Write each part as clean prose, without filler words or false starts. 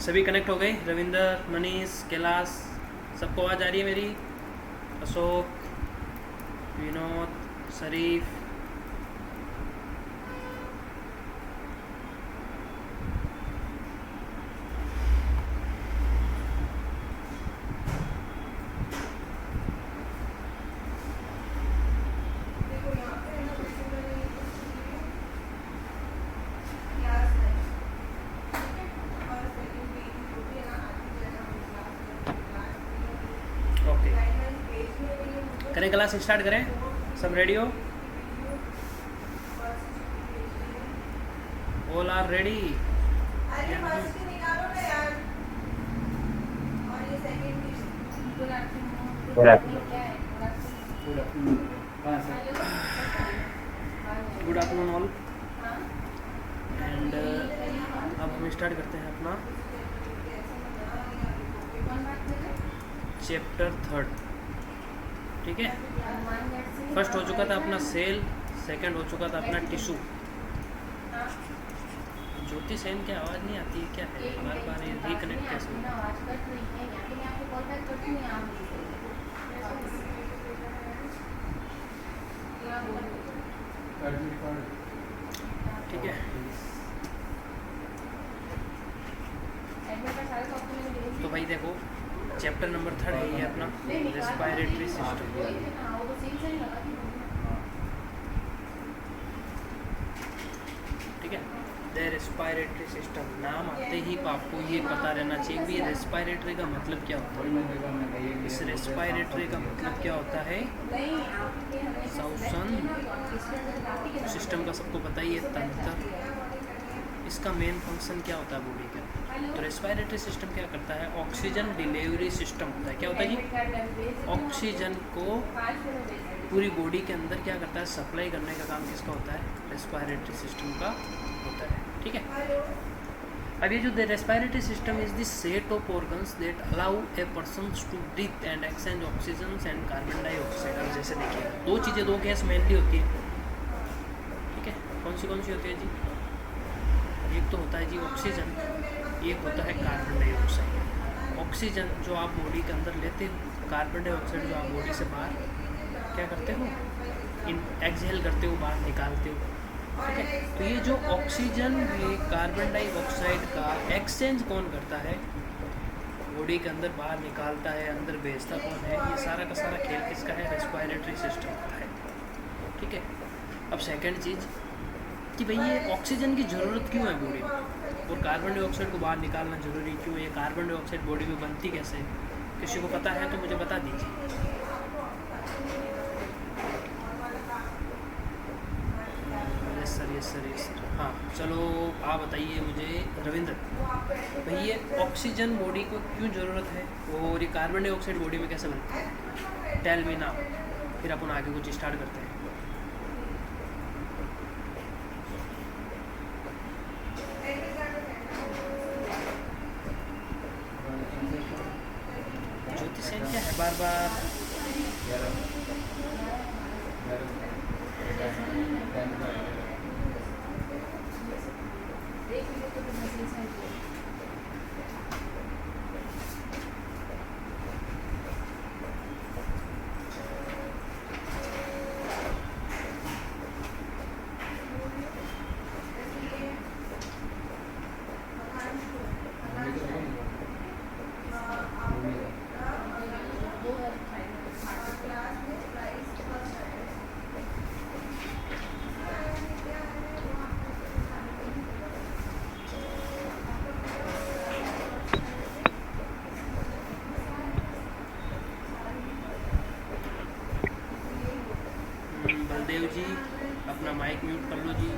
सभी कनेक्ट हो गए? रविंदर, मनीष, कैलाश, सबको आवाज़ आ रही है मेरी? अशोक, विनोद, शरीफ, करें क्लास स्टार्ट करें? सब रेडी हो? All are ready? Good afternoon all. And अब हम स्टार्ट करते हैं अपना चैप्टर 3। ठीक है, फर्स्ट हो चुका था अपना सेल, सेकंड हो चुका था अपना टिश्यू। ज्योति सेन की आवाज़ नहीं आती है क्या है? बार बार ये रिकनेक्ट कैसे हो? ठीक है, तो भाई देखो चैप्टर नंबर 3 है ये अपना रेस्पिरेटरी सिस्टम। ठीक है, द रेस्पिरेटरी सिस्टम, नाम आते ही आपको ये पता रहना चाहिए कि रेस्पिरेटरी का मतलब क्या होता है। इस रेस्पिरेटरी का मतलब क्या होता है? श्वसन सिस्टम का सबको पता ही है, तंत्र। इसका मेन फंक्शन क्या होता है बॉडी का? तो रेस्पिरेटरी सिस्टम क्या करता है? ऑक्सीजन डिलीवरी सिस्टम होता है। क्या होता है जी? ऑक्सीजन को पूरी बॉडी के अंदर क्या करता है? सप्लाई करने का काम किसका होता है? रेस्पिरेटरी सिस्टम का होता है। ठीक है, अब ये जो the respiratory system is the set of organs that allow a person to breathe and exchange oxygen and carbon dioxide. अब जैसे देखिए दो चीज़ें, दो गैस मेनली होती है। ठीक है, कौन सी होती है जी? एक तो होता है जी ऑक्सीजन, एक होता है कार्बन डाइऑक्साइड। ऑक्सीजन जो आप बॉडी के अंदर लेते हो, कार्बन डाइऑक्साइड जो आप बॉडी से बाहर क्या करते हो? एक्सहेल करते हो, बाहर निकालते हो। ठीक है, तो ये जो ऑक्सीजन ये कार्बन डाइऑक्साइड का एक्सचेंज कौन करता है? बॉडी के अंदर बाहर निकालता है, अंदर भेजता कौन है? ये सारा का सारा खेल किसका है? रेस्पिरेटरी सिस्टम का है। ठीक है, अब सेकंड चीज़ कि भाई ये ऑक्सीजन की ज़रूरत क्यों है बॉडी में, और कार्बन डाइऑक्साइड को बाहर निकालना ज़रूरी क्यों है? ये कार्बन डाइऑक्साइड बॉडी में बनती कैसे है? किसी को पता है तो मुझे बता दीजिए। Yes sir. हाँ चलो आप बताइए मुझे रविंद्र, भाई ये ऑक्सीजन बॉडी को क्यों ज़रूरत है और ये कार्बन डाइऑक्साइड बॉडी में कैसे बनती है? टेल मी नाउ, फिर अपन आगे कुछ स्टार्ट करते हैं। ज्योति सेन क्या है बार बार? बलदेव जी अपना माइक म्यूट कर लो जी।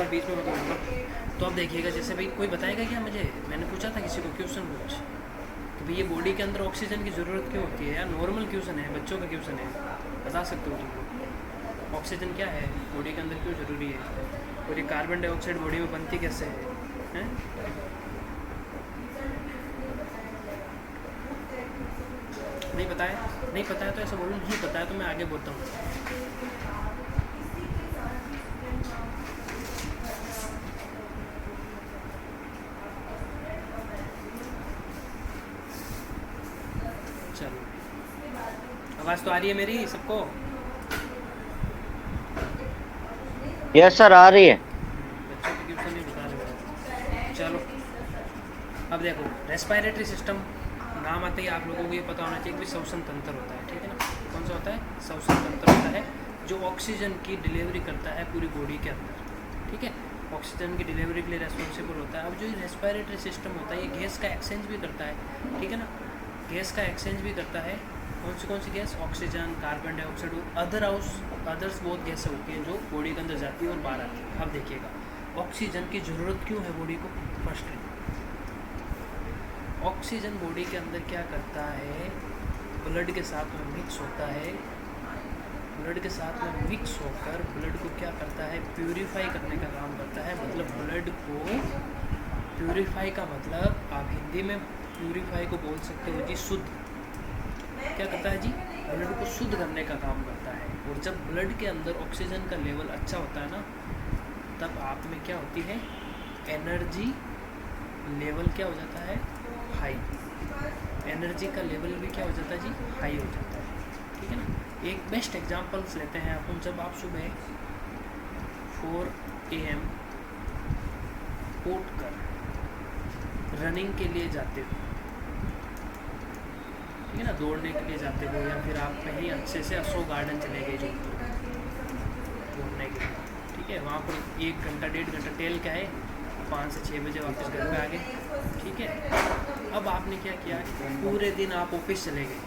बार बीच में मत बोलूँगा। तो अब देखिएगा, जैसे भाई कोई बताएगा क्या मुझे, मैंने पूछा था किसी को क्वेश्चन कुछ कि भाई ये बॉडी के अंदर ऑक्सीजन की ज़रूरत क्यों होती है यार, नॉर्मल क्वेश्चन है, बच्चों का क्वेश्चन है, बता सकते हो तुम लोग ऑक्सीजन क्या है बॉडी के अंदर क्यों ज़रूरी है, और ये कार्बन डाइऑक्साइड बॉडी में बनती कैसे है? नहीं पता है? नहीं पता है तो ऐसा बोलूँ, नहीं पता है तो मैं आगे बोलता हूँ। चलो, आवाज़ तो आ रही है मेरी सबको? यस सर, आ रही है। बच्चों की ट्यूशन नहीं बता रहे। चलो अब देखो, रेस्पिरेटरी सिस्टम नाम आते ही आप लोगों को ये पता होना चाहिए कि श्वसन तंत्र होता है, ठीक है ना। कौन सा होता है? श्वसन तंत्र होता है जो ऑक्सीजन की डिलीवरी करता है पूरी बॉडी के अंदर, ठीक है। ऑक्सीजन की डिलीवरी के लिए रेस्पॉन्सिबल होता है। अब जो ये रेस्पिरेटरी सिस्टम होता है ये गैस का एक्सचेंज भी करता है, ठीक है ना। गैस का एक्सचेंज भी करता है। कौन सी गैस? ऑक्सीजन, कार्बन डाइऑक्साइड और अदर्स बहुत गैसें होती हैं जो बॉडी के अंदर जाती है और बाहर आती है। अब देखिएगा, ऑक्सीजन की ज़रूरत क्यों है बॉडी को? फर्स्टली ऑक्सीजन बॉडी के अंदर क्या करता है, ब्लड के साथ में मिक्स होता है। ब्लड के साथ में मिक्स होकर ब्लड को क्या करता है? प्यूरीफाई करने का काम करता है। मतलब ब्लड को प्यूरीफाई का मतलब आप हिंदी में प्यूरीफाई को बोल सकते हो जी शुद्ध। क्या करता है जी? ब्लड को शुद्ध करने का काम करता है। और जब ब्लड के अंदर ऑक्सीजन का लेवल अच्छा होता है ना, तब आप में क्या होती है? एनर्जी लेवल क्या हो जाता है? हाई। एनर्जी का लेवल भी क्या हो जाता है जी? हाई हो जाता है, ठीक है ना। एक बेस्ट एग्जांपल्स लेते हैं अपन। जब आप सुबह 4 AM उठ कर रनिंग के लिए जाते हो, ठीक है ना, दौड़ने के लिए जाते हो, या फिर आप कहीं अच्छे से अशोक गार्डन चले गए जो घूमने के लिए, ठीक है, वहाँ पर 1 घंटा 1.5 घंटा टेल के आए, 5 से 6 बजे वापस घर पे आ गए, ठीक है। अब आपने क्या किया? पूरे दिन आप ऑफिस चले गए,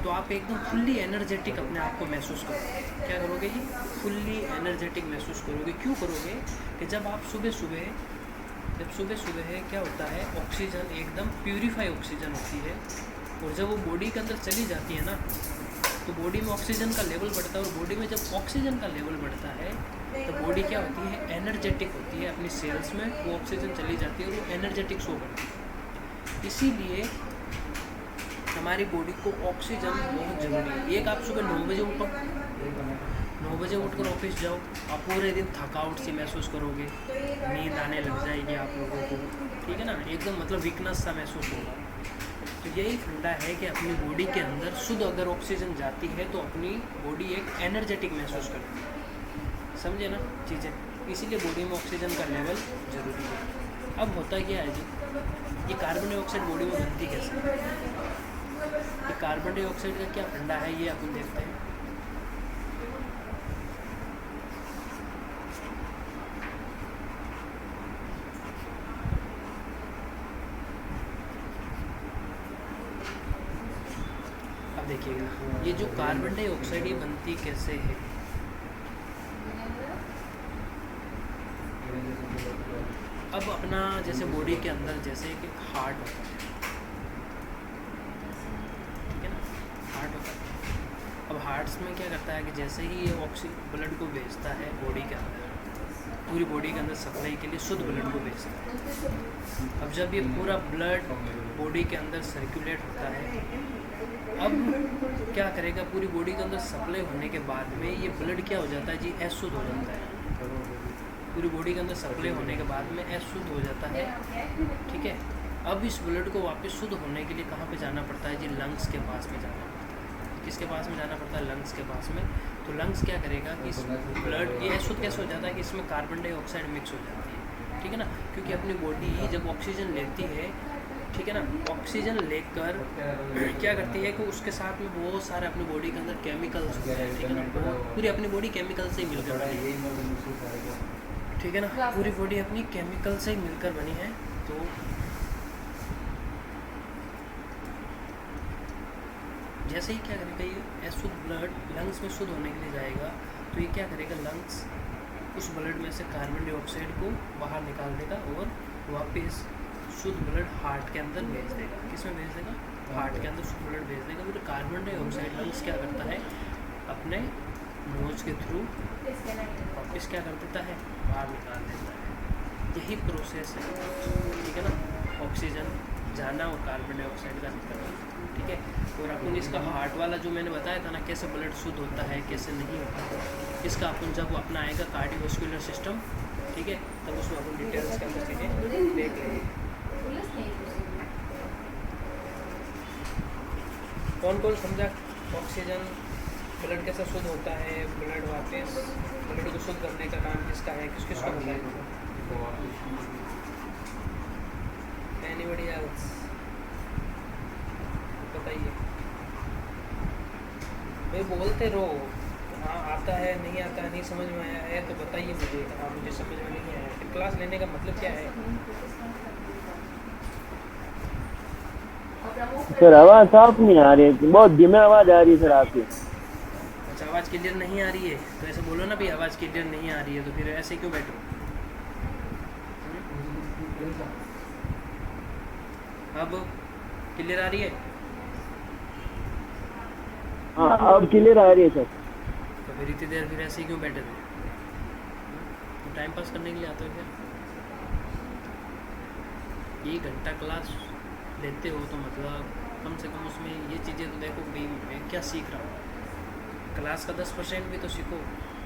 तो आप एकदम फुल्ली एनर्जेटिक अपने आप को महसूस करोगे। क्या करोगे जी? फुल्ली एनर्जेटिक महसूस करोगे। क्यों करोगे? कि जब आप सुबह सुबह है क्या होता है? ऑक्सीजन एकदम प्यूरीफाई ऑक्सीजन होती है, और जब वो बॉडी के अंदर चली जाती है ना, तो बॉडी में ऑक्सीजन का लेवल बढ़ता है। और बॉडी में जब ऑक्सीजन का लेवल बढ़ता है तो बॉडी क्या होती है? एनर्जेटिक होती है। अपनी सेल्स में वो ऑक्सीजन चली जाती है और वो एनर्जेटिक शो करती है। इसीलिए हमारी बॉडी को ऑक्सीजन बहुत ज़रूरी है। एक, आप सुबह 9 बजे उठो, 9 बजे उठकर ऑफिस जाओ, आप पूरे दिन थकावट सी महसूस करोगे, नींद आने लग जाएगी आप लोगों को, ठीक है ना, एकदम मतलब वीकनेस सा महसूस होगा। तो यही फंडा है कि अपनी बॉडी के अंदर शुद्ध अगर ऑक्सीजन जाती है तो अपनी बॉडी एक एनर्जेटिक महसूस करती है। समझे ना चीज़ें? इसीलिए बॉडी में ऑक्सीजन का लेवल ज़रूरी है। अब होता क्या है जी, ये कार्बन डाइऑक्साइड बॉडी में बनती कैसे है? ये कार्बन डाइऑक्साइड का क्या फंडा है ये अपन देखते हैं। अब देखिएगा, ये जो कार्बन डाइऑक्साइड ये बनती कैसे है? अब अपना जैसे बॉडी के अंदर जैसे कि हार्ट होता है, ठीक है ना, हार्ट होता है। अब हार्ट्स में क्या करता है कि जैसे ही ये ब्लड को भेजता है बॉडी के अंदर, पूरी बॉडी के अंदर सप्लाई के लिए शुद्ध ब्लड को भेजता है। अब जब ये पूरा ब्लड बॉडी के अंदर सर्कुलेट होता है, अब क्या करेगा? पूरी बॉडी के अंदर सप्लाई होने के बाद में ये ब्लड क्या हो जाता है जी? अशुद्ध हो जाता है। पूरी बॉडी के अंदर सप्लाई होने के बाद में अशुद्ध हो जाता है, ठीक है। अब इस ब्लड को वापस शुद्ध होने के लिए कहाँ पे जाना पड़ता है जी? लंग्स के पास में जाना पड़ता है। किसके पास में जाना पड़ता है? लंग्स के पास में। तो लंग्स क्या करेगा कि इस ब्लड ये अशुद्ध कैसे हो जाता है कि इसमें कार्बन डाइऑक्साइड मिक्स हो जाती है, ठीक है ना, क्योंकि अपनी बॉडी जब ऑक्सीजन लेती है, ठीक है ना, ऑक्सीजन लेकर क्या करती है कि उसके साथ में बहुत सारे अपनी बॉडी के अंदर केमिकल्स होते हैं, ठीक है ना, पूरी अपनी बॉडी केमिकल से ही मिलकर बनी है, ठीक है ना, पूरी बॉडी अपनी केमिकल से ही मिलकर बनी है। तो जैसे ही क्या करेगा, ये अशुद्ध ब्लड लंग्स में शुद्ध होने के लिए जाएगा, तो ये क्या करेगा? लंग्स उस ब्लड में से कार्बन डाइऑक्साइड को बाहर निकाल देगा और वापस शुद्ध ब्लड हार्ट के अंदर भेज देगा। किस में भेज देगा? हार्ट के अंदर शुद्ध ब्लड भेज देगा। फिर कार्बन डाइऑक्साइड लंग्स क्या करता है? अपने नोज के थ्रू वापस क्या कर देता है? बाहर निकाल देता है। यही प्रोसेस है, ठीक है ना, ऑक्सीजन जाना और कार्बन डाइऑक्साइड का निकलना, ठीक है। और अपन इसका हार्ट वाला जो मैंने बताया था ना, कैसे ब्लड शुद्ध होता है कैसे नहीं होता, इसका अपन जब अपना आएगा कार्डियोवास्कुलर सिस्टम, ठीक है, तब उसमें अपन डिटेल्स के अंदर चीज़ें देख लेंगे। कौन कौन समझा? ऑक्सीजन ब्लड कैसे शुद्ध होता है, ब्लड वापस ब्लड को शुद्ध करने का काम किसका है, किस किसको बताएगा? एनीबॉडी एल्स बताइए भाई, बोलते रहो। हाँ आता है, नहीं आता है, नहीं समझ में आया है तो बताइए मुझे। हाँ मुझे समझ में नहीं आया। फिर क्लास लेने का मतलब क्या है? सर आवाज़ साफ नहीं आ रही है, बहुत धीमे आवाज़ आ रही है सर आपकी। अच्छा, आवाज़ क्लियर नहीं आ रही है तो ऐसे बोलो ना भाई, आवाज़ क्लियर नहीं आ रही है, तो फिर ऐसे क्यों बैठो? अब क्लियर आ रही है? हाँ अब क्लियर आ रही है सर। तो फिर इतनी देर फिर ऐसे ही क्यों बैठे थे? तो टाइम पास करने के लिए आते हो क्या? 1 घंटा क्लास लेते हो तो मतलब कम से कम उसमें ये चीज़ें तो देखो भाई, मैं क्या सीख रहा हूँ। क्लास का 10% भी तो सीखो।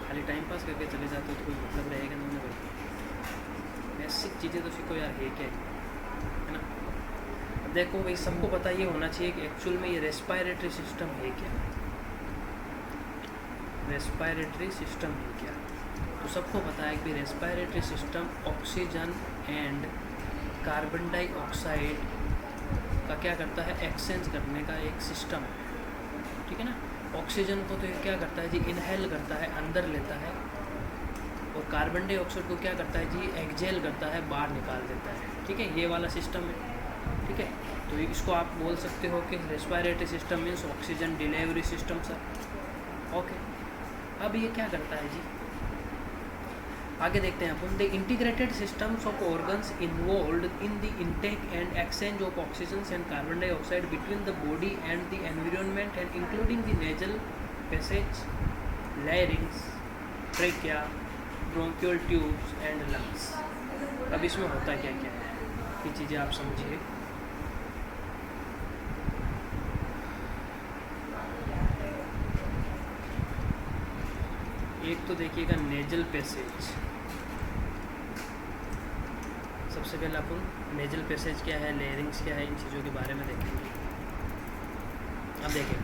खाली टाइम पास करके चले जाते हो तो कोई मतलब रहेगा नहीं भाई। बेसिक चीज़ें तो सीखो यार, है क्या है ना। अब देखो भाई, सबको पता ये होना चाहिए कि एक्चुअल में ये रेस्पायरेटरी सिस्टम है क्या। रेस्पायरेटरी सिस्टम है क्या? तो सबको पता है कि respiratory system oxygen and carbon dioxide का क्या करता है? एक्सचेंज करने का एक सिस्टम है, ठीक है ना। ऑक्सीजन को तो ये क्या करता है जी? इनहेल करता है, अंदर लेता है, और कार्बन डाइऑक्साइड को क्या करता है जी? एक्सहेल करता है, बाहर निकाल देता है, ठीक है। ये वाला सिस्टम है, ठीक है। तो इसको आप बोल सकते हो कि respiratory system means oxygen delivery system sir. Okay, अब ये क्या करता है जी? आगे देखते हैं अपन। The integrated systems of organs involved in the intake and exchange of oxygen and carbon dioxide between the body and the environment and including the nasal passage, larynx, trachea, bronchial tubes and lungs. अब इसमें होता क्या क्या है, ये चीज़ें आप समझिए। एक तो देखिएगा नेजल पैसेज। सबसे पहले अपन नेजल पैसेज क्या है, लेयरिंग्स क्या है, इन चीज़ों के बारे में देखेंगे। अब देखिए,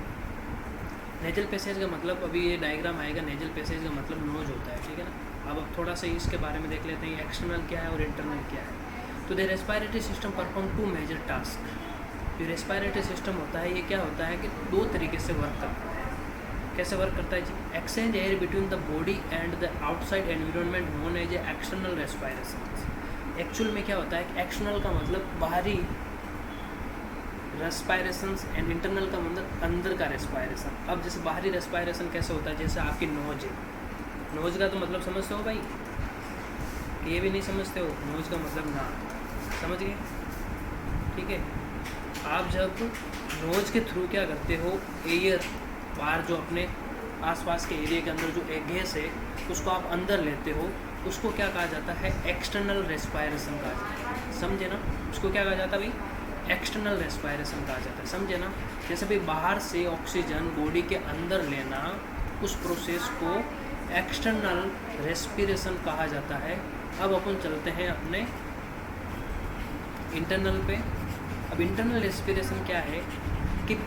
नेजल पैसेज का मतलब, अभी ये डायग्राम आएगा, नेजल पैसेज का मतलब नोज होता है, ठीक है ना। अब थोड़ा सा इसके बारे में देख लेते हैं, एक्सटर्नल क्या है और इंटरनल क्या है। तो the respiratory system perform 2 major task. जो रेस्पायरेटरी सिस्टम होता है, ये क्या होता है कि 2 तरीके से वर्क करता है। कैसे वर्क करता है जी? Exchange air between the body and the outside environment known as a external respiration. Actual में क्या होता है? एक्सटर्नल का मतलब बाहरी रेस्पायरेशन एंड इंटरनल का मतलब अंदर का रेस्पायरेशन। अब जैसे बाहरी रेस्पायरेशन कैसे होता है? जैसे आपकी नोज है, नोज का तो मतलब समझते हो भाई? ये भी नहीं समझते हो? नोज का मतलब ना, समझ गए, ठीक है। आप जब नोज के थ्रू क्या करते हो, एयर बाहर जो अपने आसपास के एरिया के अंदर जो एक गैस है उसको आप अंदर लेते हो, उसको क्या कहा जाता है? एक्सटर्नल रेस्पायरेशन कहा जाता है, समझे ना। उसको क्या कहा जाता है भाई? एक्सटर्नल रेस्पायरेशन कहा जाता है, समझे ना। जैसे भाई बाहर से ऑक्सीजन बॉडी के अंदर लेना, उस प्रोसेस को एक्सटर्नल रेस्पिरेशन कहा जाता है। अब अपन चलते हैं अपने इंटरनल पे। अब इंटरनल रेस्पिरेशन क्या है कि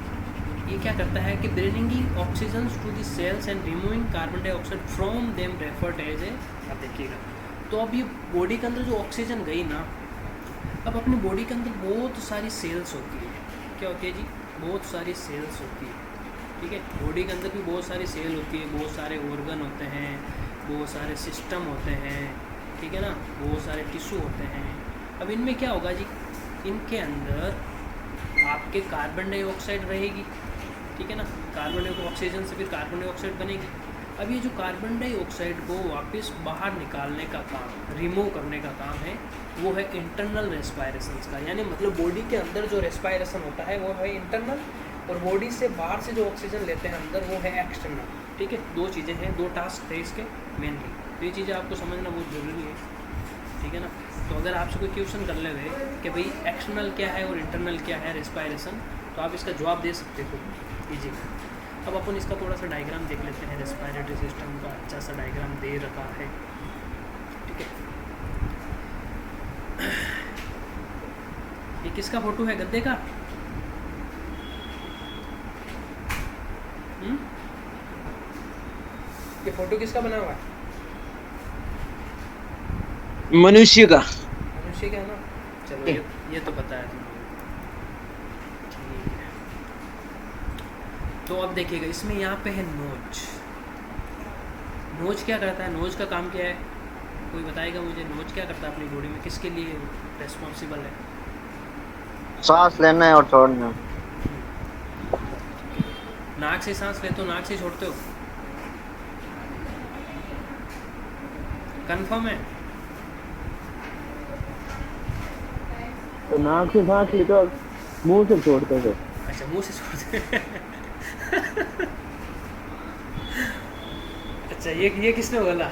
ये क्या करता है कि bringing oxygen to the cells and removing carbon dioxide from them referred as a. अब देखिएगा, तो अब ये बॉडी के अंदर जो ऑक्सीजन गई ना, अब अपनी बॉडी के अंदर बहुत सारी सेल्स होती है। क्या होती है जी? बहुत सारी सेल्स होती है, ठीक है। बॉडी के अंदर भी बहुत सारी सेल होती है, बहुत सारे ऑर्गन होते हैं, बहुत सारे सिस्टम होते हैं, ठीक है ना, बहुत सारे टिश्यू होते हैं। अब इनमें क्या होगा जी? इनके अंदर आपके कार्बन डाइऑक्साइड रहेगी, ठीक है ना। कार्बन डाइऑक्साइड, ऑक्सीजन से फिर कार्बन डाइऑक्साइड बनेगी, अब ये जो कार्बन डाइऑक्साइड को वापस बाहर निकालने का काम, रिमूव करने का काम है, वो है इंटरनल रेस्पायरेशन का। यानी मतलब बॉडी के अंदर जो रेस्पायरेशन होता है वो है इंटरनल, और बॉडी से बाहर से जो ऑक्सीजन लेते हैं अंदर वो है एक्सटर्नल। ठीक है, दो चीज़ें हैं, दो टास्क थे इसके मेनली। तो ये चीज़ें आपको समझना बहुत ज़रूरी है, ठीक है ना। तो अगर आपसे कोई क्वेश्चन कर ले हुए कि भाई एक्सटर्नल क्या है और इंटरनल क्या है रेस्पायरेशन, तो आप इसका जवाब दे सकते हो इजी। अब अपन इसका थोड़ा सा डायग्राम देख लेते हैं। रेस्पायरेटरी सिस्टम का अच्छा सा डायग्राम दे रखा है, ठीक है। ये किसका फोटो है, गद्दे का? ये फोटो किसका बना हुआ है? मनुष्य का। मनुष्य का है ना। चलो ये तो पता है तुम्हें, ठीक है। तो अब देखिएगा इसमें यहाँ पे है नोज। नोज क्या करता है, नोज का काम क्या है, कोई बताएगा मुझे? नोज क्या करता है अपनी बॉडी में, किसके लिए रेस्पॉन्सिबल है? सांस लेना है और छोड़ना। नाक से सांस लेते हो, नाक से छोड़ते हो? कंफर्म है? तो नाक से सांस ली तो मुंह से छोड़ते थे। अच्छा, मुंह से छोड़ते अच्छा, ये किसने बोला?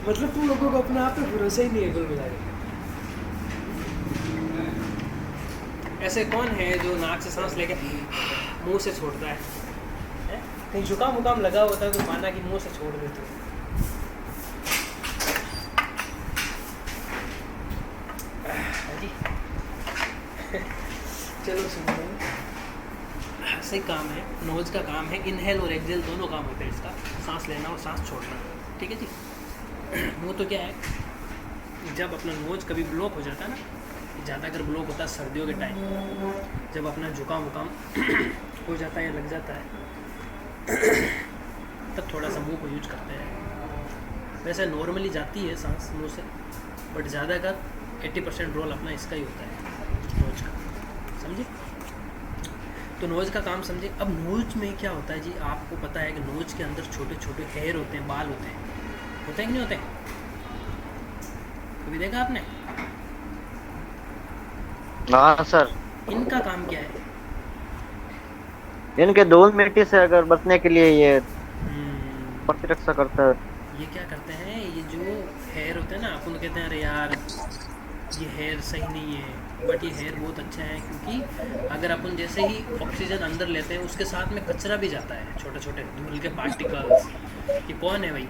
मतलब तुम लोगों को अपने आप पे भरोसा ही नहीं है कुल मिला के। ऐसे कौन है जो नाक से सांस लेके मुंह से छोड़ता है? कहीं जुकाम वुकाम लगा होता है तो माना कि मुंह से छोड़ देते हो। चलो सुनो, सही काम है। नोज का काम है, इनहेल और एक्सेल दोनों काम होते हैं इसका, सांस लेना और सांस छोड़ना, ठीक है जी। वो तो क्या है, जब अपना नोज कभी ब्लॉक हो जाता है ना, ज़्यादा अगर ब्लॉक होता है सर्दियों के टाइम, जब अपना जुकाम वुकाम हो जाता है या लग जाता है, तब थोड़ा सा मुंह को यूज करते हैं। वैसे नॉर्मली जाती है सांस मुंह से, बट ज़्यादातर 80% रोल अपना इसका ही होता है, नोज का, समझे। तो नोज का काम समझे। अब नोज में क्या होता है जी, आपको पता है कि नोज के अंदर छोटे छोटे हेयर होते हैं, बाल होते हैं कि नहीं होते हैं? कभी देखा आपने? हाँ सर। इनका काम क्या है? इनके धूल मिट्टी से अगर बचने के लिए ये प्रतिरक्षा करता है। ये क्या करते हैं, ये जो हेयर होते हैं ना, अपन कहते हैं अरे यार ये हेयर सही नहीं है, बट ये हेयर बहुत अच्छा है, क्योंकि अगर अपन जैसे ही ऑक्सीजन अंदर लेते हैं उसके साथ में कचरा भी जाता है, छोटे छोटे धूल के पार्टिकल्स। ये कौन है भाई?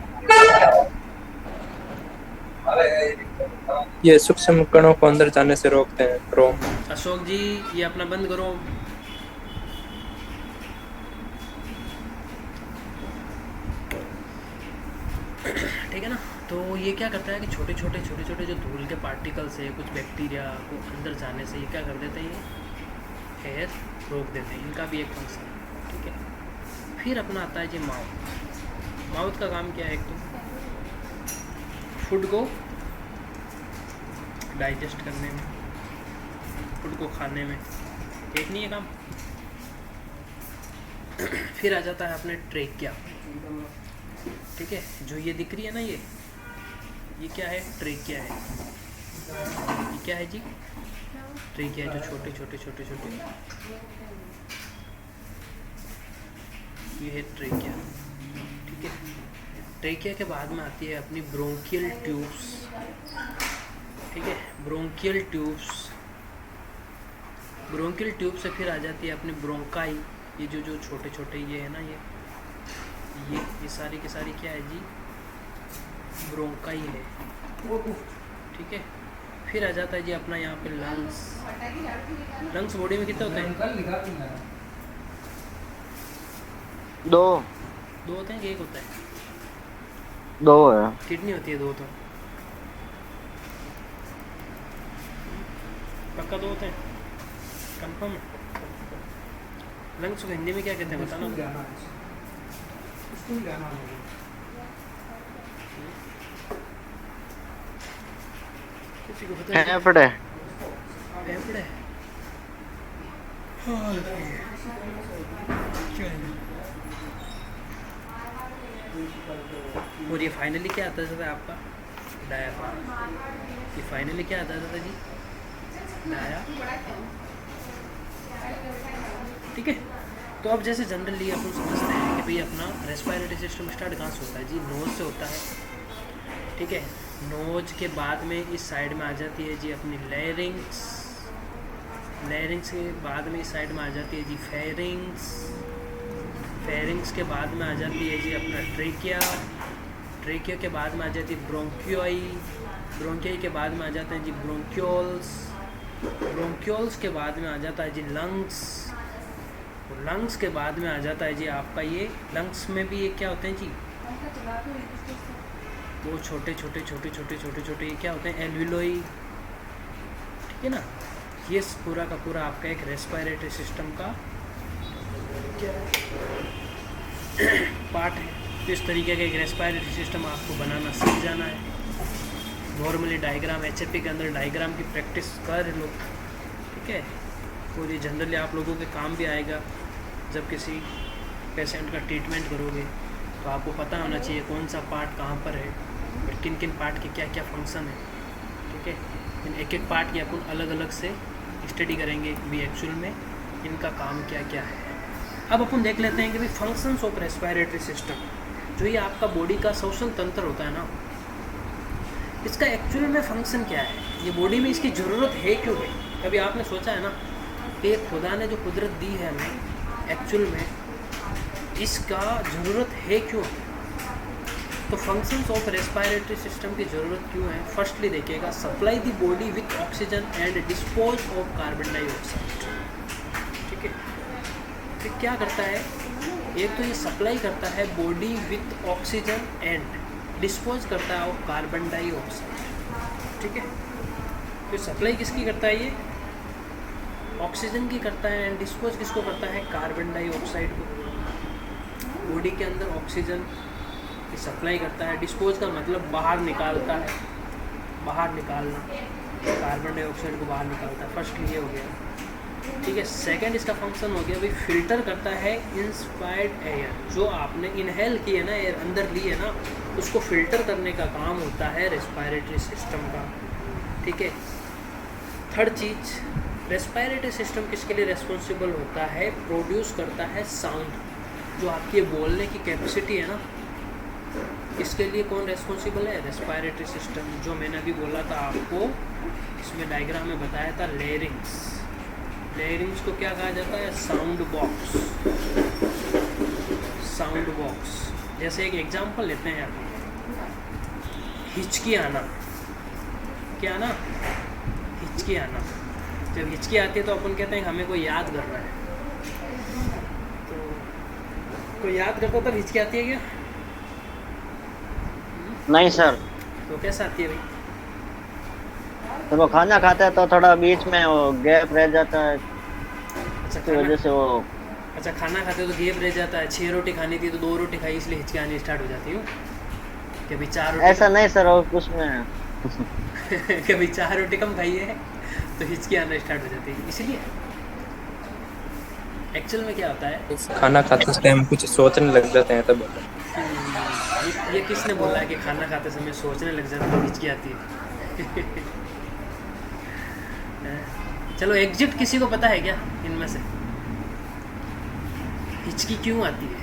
ये सूक्ष्म कणों को अंदर जाने से रोकते हैं प्रो। अशोक जी ये अपना बंद करो। ठीक है ना। तो ये क्या करता है कि छोटे छोटे जो धूल के पार्टिकल्स है, कुछ बैक्टीरिया को अंदर जाने से ये क्या कर देते हैं, ये हेयर रोक देते हैं। इनका भी एक फंक्शन है, ठीक है। फिर अपना आता है जी माउथ। माउथ का काम क्या है, एक तो फूड को डाइजेस्ट करने में, फूड को खाने में, एक नहीं है काम। फिर आ जाता है अपने ट्रेकिया, ठीक है, जो ये दिख रही है ना, ये क्या है, ट्रेकिया है। ये क्या है जी, ट्रेकिया, जो छोटे छोटे ये है ट्रेकिया, ठीक है। ट्रेकिया के बाद में आती है अपनी ब्रोंकियल ट्यूब्स, ठीक है, ब्रोंकियल ट्यूब से फिर आ जाती है अपनी ब्रोंकाई। ये जो छोटे छोटे ये है ना, ये सारी की सारी क्या है जी, ब्रोंकाई है, ठीक है। फिर आ जाता है जी अपना यहाँ पे लंग्स बॉडी में कितने होते हैं? दो होते हैं कि एक होता है? दो है। किडनी होती है दो, तो पक्का दो होते हैं, कंफर्म है? लंग्स को हिंदी में क्या कहते हैं बताना? किसी को पता है? फेफड़े। फेफड़े। और ये फाइनली क्या आता था आपका डायाफ्राम। ये फाइनली क्या आता था जी, डाया। ठीक है। तो अब जैसे जनरली अपन समझते हैं कि भाई अपना रेस्पिरेटरी सिस्टम स्टार्ट कहाँ से होता है जी, नोज से होता है। ठीक है। नोज के बाद में इस साइड में आ जाती है जी अपनी लैरिंग्स। लैरिंग्स के बाद में इस साइड में आ जाती है जी फेरिंग्स। फेरिंग्स के बाद में आ जाती है जी अपना ट्रेकिया। ट्रेकिया के बाद में आ जाती है ब्रोंकियाई। ब्रोंकियाई के बाद में आ जाते हैं जी ब्रोंक्योल्स। ब्रोंक्योल्स के बाद में आ जाता है जी लंग्स। और लंग्स के बाद में आ जाता है जी आपका ये, लंग्स में भी ये क्या होते हैं जी, वो छोटे छोटे छोटे छोटे छोटे छोटे ये क्या होते हैं, एल्विलोई। ठीक है ना। ये पूरा का पूरा आपका एक रेस्पिरेटरी सिस्टम का पार्ट है। तो इस तरीके का एक रेस्पिरेटरी सिस्टम आपको बनाना सीख जाना है। नॉर्मली डायग्राम एचएपी के अंदर डायग्राम की प्रैक्टिस कर लो। ठीक है। और ये जनरली आप लोगों के काम भी आएगा जब किसी पेशेंट का ट्रीटमेंट करोगे, तो आपको पता होना चाहिए कौन सा पार्ट कहाँ पर है और किन किन पार्ट के क्या क्या फंक्शन है। ठीक है। इन एक एक पार्ट की अपन अलग अलग से स्टडी करेंगे कि एक्चुअल में इनका काम क्या क्या है। अब अपन देख लेते हैं कि भाई फंक्शंस ऑफ रेस्पिरेटरी सिस्टम, जो ये आपका बॉडी का श्वसन तंत्र होता है ना, इसका एक्चुअल में फंक्शन क्या है, ये बॉडी में इसकी ज़रूरत है क्यों है। कभी आपने सोचा है ना कि खुदा ने जो कुदरत दी है हमें, एक्चुअल में इसका ज़रूरत है क्यों। तो फंक्शंस ऑफ रेस्पिरेटरी सिस्टम की ज़रूरत क्यों है। फर्स्टली देखिएगा, supply the body with oxygen and dispose of carbon dioxide. ठीक है। फिर क्या करता है, एक तो ये सप्लाई करता है body with oxygen and dispose करता है ऑफ कार्बन डाइऑक्साइड। ठीक है। फिर सप्लाई किसकी करता है, ये ऑक्सीजन की करता है, एंड डिस्पोज किसको करता है, कार्बन डाइऑक्साइड को। बॉडी के अंदर ऑक्सीजन की सप्लाई करता है, डिस्पोज का मतलब बाहर निकालता है, बाहर निकालना, कार्बन डाइऑक्साइड को बाहर निकालता है। फर्स्ट ये हो गया। ठीक है। सेकंड इसका फंक्शन हो गया भाई, फिल्टर करता है इंस्पायर्ड एयर, जो आपने इनहेल की है ना, एयर अंदर ली है ना, उसको फिल्टर करने का काम होता है रेस्पिरेटरी सिस्टम का। ठीक है। थर्ड चीज़, रेस्पिरेटरी सिस्टम किसके लिए रेस्पॉन्सिबल होता है, प्रोड्यूस करता है साउंड। जो आपकी बोलने की कैपेसिटी है ना, इसके लिए कौन रेस्पॉन्सिबल है, रेस्पिरेटरी सिस्टम। जो मैंने अभी बोला था आपको, इसमें डायग्राम में बताया था, लेरिंग्स। लेरिंग्स को क्या कहा जाता है, साउंड बॉक्स। Sound box. जैसे एक एग्जांपल लेते हैं आप, हिचकी आना। क्या आना, हिचकी आना। जब हिचकी आती है तो अपन कहते हैं हमें कोई याद कर रहा है, तो कोई याद करता तब हिचकी आती है क्या? नहीं सर। तो कैसा आती है भाई? तो वो खाना खाता है तो थोड़ा बीच में वो गैप रह जाता है, अच्छा, इसकी वजह से वो। अच्छा, खाना खाते हो तो गैप रह जाता है। 6 रोटी खानी थी तो 2 रोटी खाई, इसलिए हिचकी आनी स्टार्ट हो जाती हूँ। कभी 4 रोटी, ऐसा नहीं सर, वो उसमें कभी 4 रोटी कम खाई है तो हिचकी आना स्टार्ट हो जाती है। इसलिए एक्चुअल में क्या होता है, खाना खाते टाइम कुछ सोचने लग जाते हैं तब। ये किसने बोला है कि खाना खाते समय सोचने लग जाता है, हिचकी आती है? चलो, एग्जिट किसी को पता है क्या इनमें से, हिचकी क्यों आती है?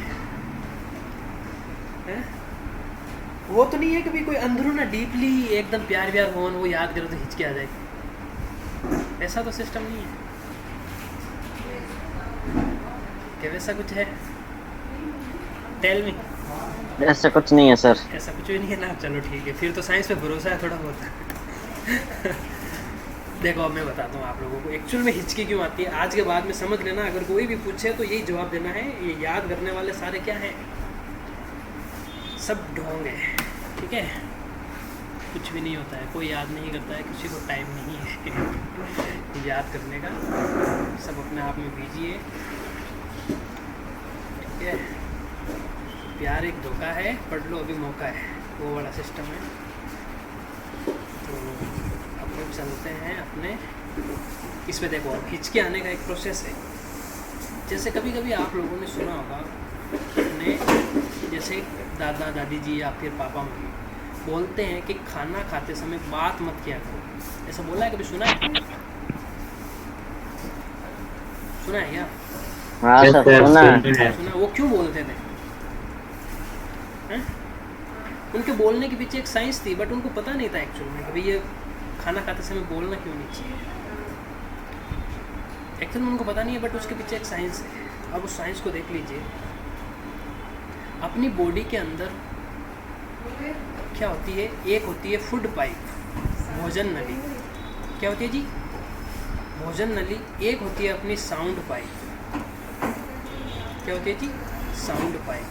वो तो नहीं है कि भाई कोई अंदरूना डीपली एकदम प्यार व्यार हो, वो याद करो तो हिचकी आ जाएगी, ऐसा तो सिस्टम नहीं है। क्या वैसा कुछ है? Tell me. ऐसा कुछ नहीं है सर। ऐसा कुछ भी नहीं है ना। चलो ठीक है, फिर तो साइंस पे भरोसा है थोड़ा बहुत। देखो, अब मैं बताता हूँ आप लोगों को एक्चुअल में हिचकी क्यों आती है। आज के बाद में समझ लेना, अगर कोई भी पूछे तो यही जवाब देना है। ये याद करने वाले सारे क्या हैं, सब ढोंग है। ठीक है, कुछ भी नहीं होता है, कोई याद नहीं करता है, किसी को टाइम नहीं है याद करने का, सब अपने आप में बिजी है। ठीक है, प्यार एक धोखा है, पढ़ लो अभी मौका है, वो वाला सिस्टम है। तो अब हम चलते हैं अपने इसमें। देखो, अब हिचकी आने का एक प्रोसेस है। जैसे कभी कभी आप लोगों ने सुना होगा अपने जैसे दादा दादी जी या फिर पापा मम्मी बोलते हैं कि खाना खाते समय बात मत किया करो, ऐसा बोला है कभी? सुना है? सुना है क्या? हाँ सर सुना है। सुना? वो क्यों बोलते थे? हैं? उनके बोलने के पीछे एक साइंस थी, बट उनको पता नहीं था एक्चुअल में कि भाई ये खाना खाते समय बोलना क्यों नहीं चाहिए। एक्चुअल में उनको पता नहीं है, बट उसके पीछे एक साइंस है। अब उस साइंस को देख लीजिए। अपनी बॉडी के अंदर क्या होती है? एक होती है फूड पाइप, भोजन नली। क्या होती है जी? भोजन नली। एक होती है अपनी साउंड पाइप। क्या होती है जी? Sound pipe.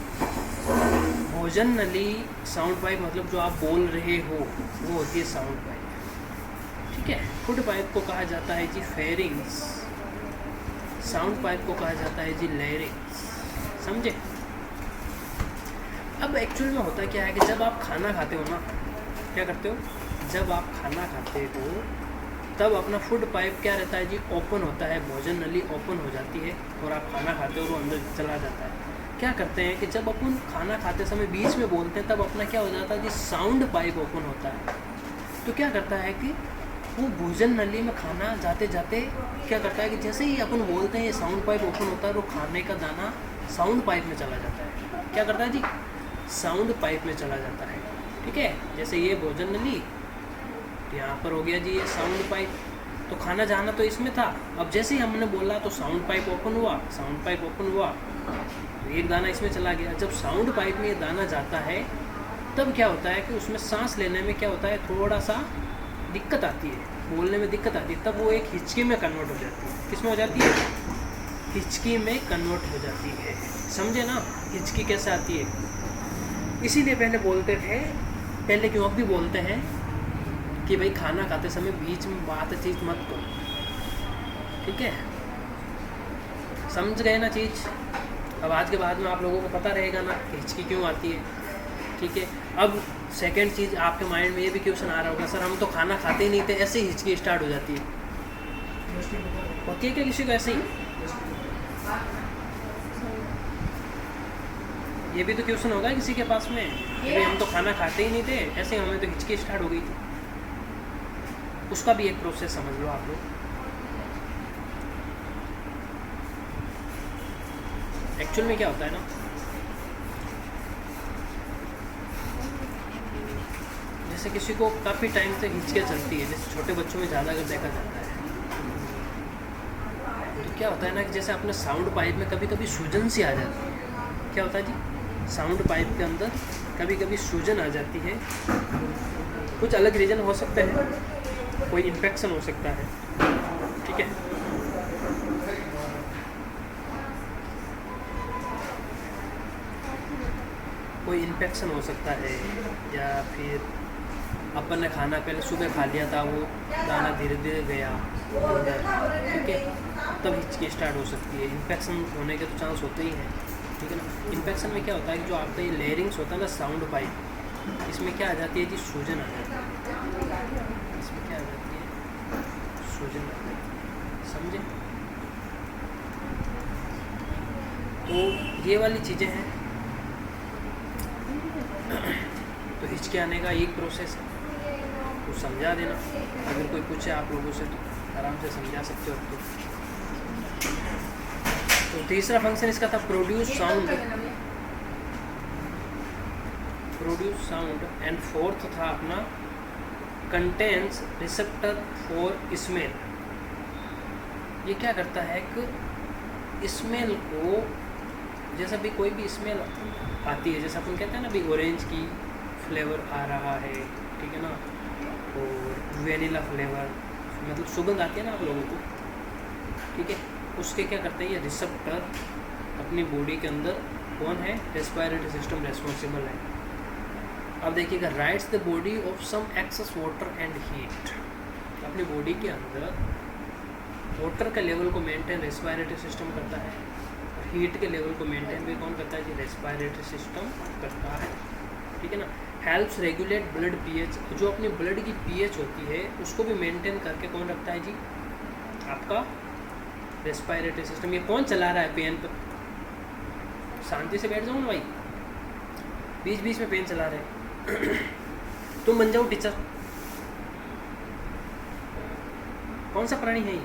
भोजन नली, साउंड पाइप मतलब जो आप बोल रहे हो वो होती है साउंड पाइप, ठीक है। फूड पाइप को कहा जाता है जी फेरिंग्स, साउंड पाइप को कहा जाता है जी लैरिंग्स। समझे? अब एक्चुअल में होता क्या है कि जब आप खाना खाते हो ना, क्या करते हो? जब आप खाना खाते हो तब अपना फूड पाइप क्या रहता है जी? ओपन होता है, भोजन नली ओपन हो जाती है और आप खाना खाते हो वो अंदर चला जाता है। क्या करते हैं कि जब अपन खाना खाते समय बीच में बोलते हैं तब अपना क्या हो जाता है जी? साउंड पाइप ओपन होता है। तो क्या करता है कि वो भोजन नली में खाना जाते जाते क्या करता है कि जैसे ही अपन बोलते हैं ये साउंड पाइप ओपन होता है, वो खाने का दाना साउंड पाइप में चला जाता है। क्या करता है जी? साउंड पाइप में चला जाता है, ठीक है। जैसे ये भोजन नली, यहाँ पर हो गया जी ये साउंड पाइप। तो खाना जाना तो इसमें था, अब जैसे ही हमने बोला तो साउंड पाइप ओपन हुआ, साउंड पाइप ओपन हुआ तो एक दाना इसमें चला गया। जब साउंड पाइप में ये दाना जाता है तब क्या होता है कि उसमें सांस लेने में क्या होता है? थोड़ा सा दिक्कत आती है, बोलने में दिक्कत आती है। तब वो एक हिचकी में कन्वर्ट हो जाती है। किस में हो जाती है? हिचकी में कन्वर्ट हो जाती है। समझे ना हिचकी कैसे आती है? इसीलिए पहले बोलते थे, पहले क्यों अब भी बोलते हैं कि भाई खाना खाते समय बीच में बातचीत मत करो, ठीक है। समझ गए ना चीज़? अब आज के बाद में आप लोगों को पता रहेगा ना कि हिचकी क्यों आती है, ठीक है। अब सेकंड चीज़ आपके माइंड में ये भी क्वेश्चन आ रहा होगा, सर हम तो खाना खाते ही नहीं थे, ऐसे ही हिचकी स्टार्ट हो जाती है। होती है क्या किसी को ऐसे ही? ये भी तो क्वेश्चन होगा किसी के पास में कि भाई हम तो खाना खाते ही नहीं थे, ऐसे हमें तो हिचकी स्टार्ट हो गई थी। उसका भी एक प्रोसेस समझ लो आप लोग। एक्चुअल में क्या होता है ना, जैसे किसी को काफ़ी टाइम से हिचके चलती है, जैसे छोटे बच्चों में ज़्यादा अगर देखा जाता है, तो क्या होता है ना कि जैसे अपने साउंड पाइप में कभी कभी सूजन सी आ जाती है। क्या होता है जी? साउंड पाइप के अंदर कभी कभी सूजन आ जाती है। कुछ अलग रीज़न हो सकते हैं, कोई इन्फेक्शन हो सकता है, ठीक है। कोई इन्फेक्शन हो सकता है, या फिर अपन ने खाना पहले सुबह खा लिया था, वो दाना धीरे धीरे गया अंदर, ठीक है, तब हिचकी स्टार्ट हो सकती है। इन्फेक्शन होने के तो चांस होते ही हैं, ठीक है ना। इन्फेक्शन में क्या होता है कि जो आपका ये लेयरिंग्स होता है ना साउंड पाइप, इसमें क्या आ जाती है जी? सूजन आ जाती है। इसमें क्या आ जाती है? सूजन आ जाती है। समझे? तो ये वाली चीज़ें हैं। तो हिचके आने का एक प्रोसेस है, कुछ समझा देना। अगर कोई पूछे आप लोगों से तो आराम से समझा सकते हो। तो तीसरा फंक्शन इसका था produce sound, produce sound. And fourth था अपना कंटेंस रिसेप्टर फॉर स्मेल। ये क्या करता है कि स्मेल को, जैसा भी कोई भी स्मेल आती है, जैसा अपन कहते हैं ना भी ऑरेंज की फ्लेवर आ रहा है, ठीक है ना, और वेनिला फ्लेवर, मतलब सुगंध आती है ना आप लोगों को, ठीक है। उसके क्या करते हैं ये रिसेप्टर अपनी बॉडी के अंदर, कौन है? रेस्पिरेटरी सिस्टम रेस्पॉन्सिबल है। अब देखिएगा, rids the body of some excess water and heat. अपनी बॉडी के अंदर वाटर के लेवल को मेंटेन रेस्पिरेटरी सिस्टम करता है, और हीट के लेवल को मेंटेन भी कौन करता है जी? रेस्पिरेटरी सिस्टम करता है, ठीक है ना। Helps regulate blood pH. जो अपनी ब्लड की पीएच होती है उसको भी मेंटेन करके कौन रखता है जी? आपका रेस्पिरेटरी सिस्टम। ये कौन चला रहा है पेन पर? शांति से बैठ जाओ ना भाई, बीच बीच में पेन चला रहे। तुम बन जाओ टीचर। कौन सा प्राणी है ये?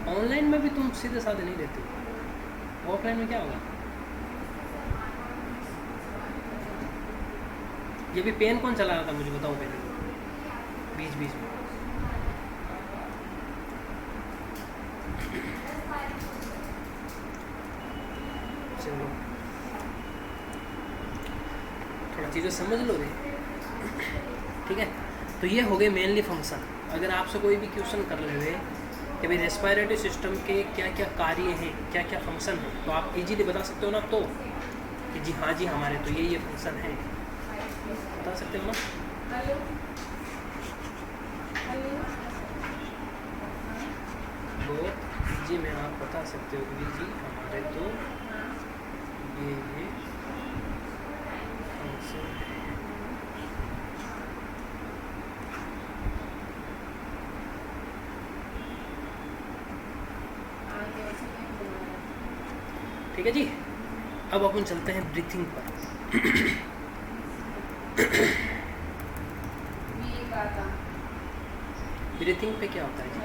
ऑनलाइन में भी तुम सीधे साधे नहीं रहते, ऑफलाइन में क्या होगा? ये भी पेन कौन चला रहा था मुझे बताओ पहले, बीच बीच में। चलो थोड़ा चीज़ें समझ लो रे, ठीक है। तो ये हो गए मेनली फंक्शन। अगर आपसे कोई भी क्वेश्चन कर रहे हैं कि भाई रेस्पिरेटरी सिस्टम के क्या क्या कार्य हैं, क्या क्या फंक्शन हैं, तो आप इजीली बता सकते हो ना, तो कि जी हाँ जी हमारे तो ये फंक्शन है, बता सकते हो ना। बहुत इजी में आप बता सकते हो कि जी हमारे तो ये फंक्शन है। ठीक है जी। अब अपन चलते हैं ब्रीथिंग पर। ब्रीथिंग पे क्या होता है जी?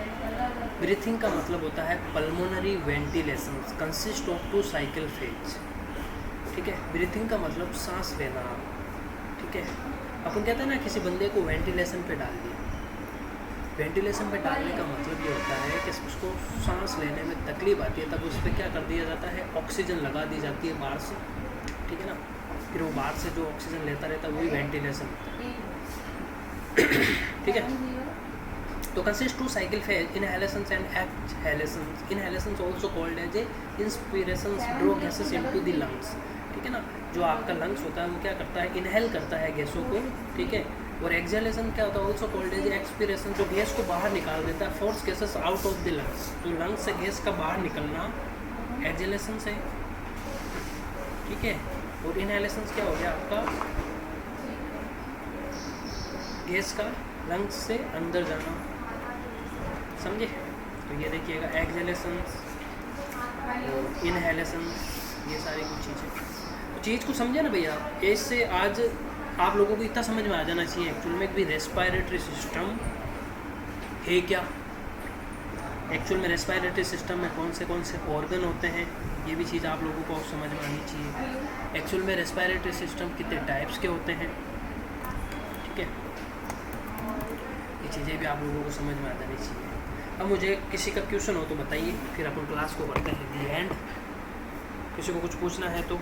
ब्रीथिंग का मतलब होता है pulmonary ventilation, consist of 2 cycle phase. ठीक है, ब्रीथिंग का मतलब सांस लेना। ठीक है, अपन कहते हैं ना किसी बंदे को वेंटिलेशन पे डाल दिया। वेंटिलेशन पे डालने का मतलब ये होता है कि उसको सांस लेने में तकलीफ आती है, तब उस पर क्या कर दिया जाता है, ऑक्सीजन लगा दी जाती है बाहर से। ठीक है ना, फिर वो बाहर से जो ऑक्सीजन लेता रहता है वही वेंटिलेशन होता है। ठीक है, तो consist 2 cycle phase, inhalations and exhalations. Inhalations also called as inspirations, draw gases into the lungs. ठीक है ना, जो आपका लंग्स होता है वो क्या करता है, इनहेल करता है गैसों को। ठीक है, और एक्सहेलेशन क्या होता है, ऑल्सो कॉल्ड एज एक्सपीरेशन, जो गैस को बाहर निकाल देता है, force gases out of the lungs. तो लंग्स से गैस का बाहर निकलना एक्सहेलेशन से। ठीक है, और इनहेलेशन क्या हो गया आपका, गैस का लंग्स से अंदर जाना। समझे? तो ये देखिएगा एक्सहेलेशन और इनहेलेशन, ये सारी कुछ चीज़ें। तो चीज़ को समझे ना भैया, इससे आज आप लोगों को इतना समझ में आ जाना चाहिए एक्चुअल में भी रेस्पिरेटरी सिस्टम है क्या। एक्चुअल में रेस्पिरेटरी सिस्टम में कौन से ऑर्गन होते हैं, ये भी चीज़ आप लोगों को समझ में आनी चाहिए। एक्चुअल में रेस्पिरेटरी सिस्टम कितने टाइप्स के होते हैं। ठीक है, ये चीज़ें भी आप लोगों को समझ में आ जानी चाहिए। अब मुझे किसी का क्वेश्चन हो तो बताइए, फिर अपन क्लास को करते हैं दी एंड। किसी को कुछ पूछना है तो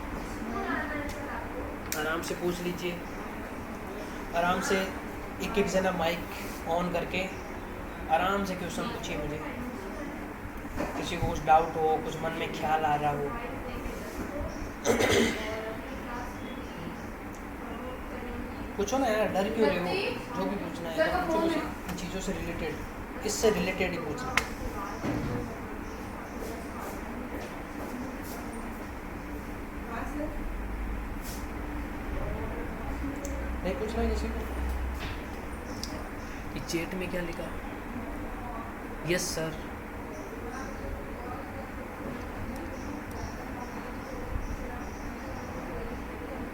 आराम से पूछ लीजिए, आराम से एक जना माइक ऑन करके आराम से क्वेश्चन पूछिए मुझे। किसी को कुछ डाउट हो, कुछ मन में ख्याल आ रहा हो, पूछो ना यार, डर क्यों रहे हो। जो भी पूछना है तो पूछो मुझे, इन चीज़ों से रिलेटेड, इससे रिलेटेड ही पूछना। नहीं पूछना है किसी को कि चैट में क्या लिखा, यस सर।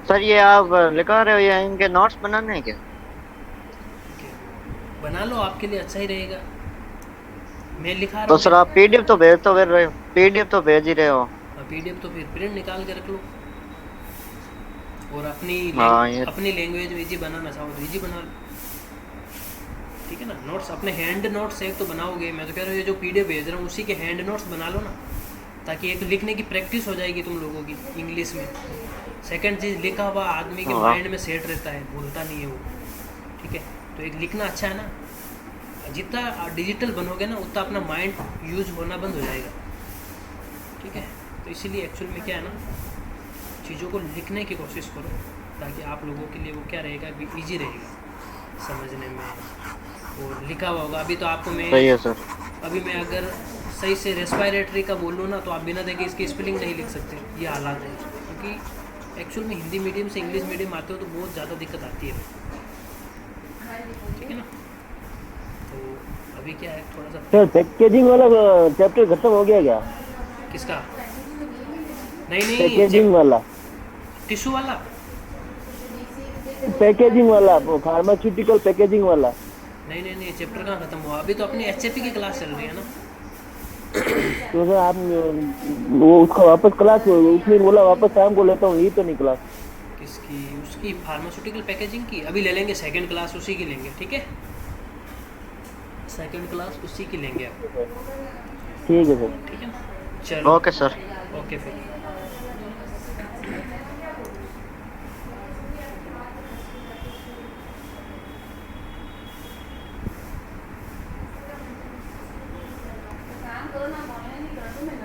सर ये आप लिखा रहे हो, ये इनके नोट्स बनाने हैं क्या? बना लो, आपके लिए अच्छा ही रहेगा। मैं लिखा रहा तो हूँ सर आप पीडीएफ तो भेज तो रहे हो, पीडीएफ तो भेज ही रहे हो। पीडीएफ तो फिर प्रिंट निकाल के रख लो, और अपनी लैंग्वेज में इजी बनाना चाहो तो इजी बना लो। ठीक है ना, नोट्स अपने हैंड नोट्स एक तो बनाओगे, मैं तो कह रहा हूँ ये जो पीडीएफ भेज रहा हूँ उसी के हैंड नोट्स बना लो ना, ताकि एक लिखने की प्रैक्टिस हो जाएगी तुम लोगों की इंग्लिश में। सेकंड चीज़, लिखा हुआ आदमी के माइंड में सेट रहता है, भूलता नहीं है वो। ठीक है, तो एक लिखना अच्छा है ना, जितना डिजिटल बनोगे ना उतना अपना माइंड यूज होना बंद हो जाएगा। ठीक है, तो इसीलिए एक्चुअल में क्या है ना, चीज़ों को लिखने की कोशिश करो, ताकि आप लोगों के लिए वो क्या रहेगा, ईजी रहेगा समझने में, और लिखा हुआ होगा। अभी तो आपको मैं सही है सर, अभी मैं अगर सही से रेस्पिरेटरी का बोल लूँ ना, तो आप बिना देखे इसकी स्पेलिंग नहीं लिख सकते, ये हालात है। क्योंकि एक्चुअल में हिंदी मीडियम से इंग्लिश मीडियम आते हो तो बहुत ज़्यादा दिक्कत आती है। ठीक है ना, तो अभी क्या है थोड़ा सा सर पैकेजिंग वाला चैप्टर खत्म हो गया क्या? किसका? नहीं पैकेजिंग वाला, टिश्यू वाला। पैकेजिंग वाला, वो फार्मास्यूटिकल पैकेजिंग वाला। नहीं चैप्टर कहाँ खत्म हुआ, अभी तो अपनी एचएपी की क्लास चल रही है ना। तो सर आप वो उसका वापस क्लास, उसने बोला वापस शाम को लेता हूँ, ये तो नहीं क्लास। किसकी? उसकी फार्मास्यूटिकल पैकेजिंग की। अभी ले लेंगे सेकंड क्लास, उसी की लेंगे, ठीक है। सेकंड क्लास उसी की लेंगे अब, ठीक है सर। ठीक है ना। चलो ओके सर। ओके फिर। काम करो ना, ऑनलाइन ही कर दो, मैं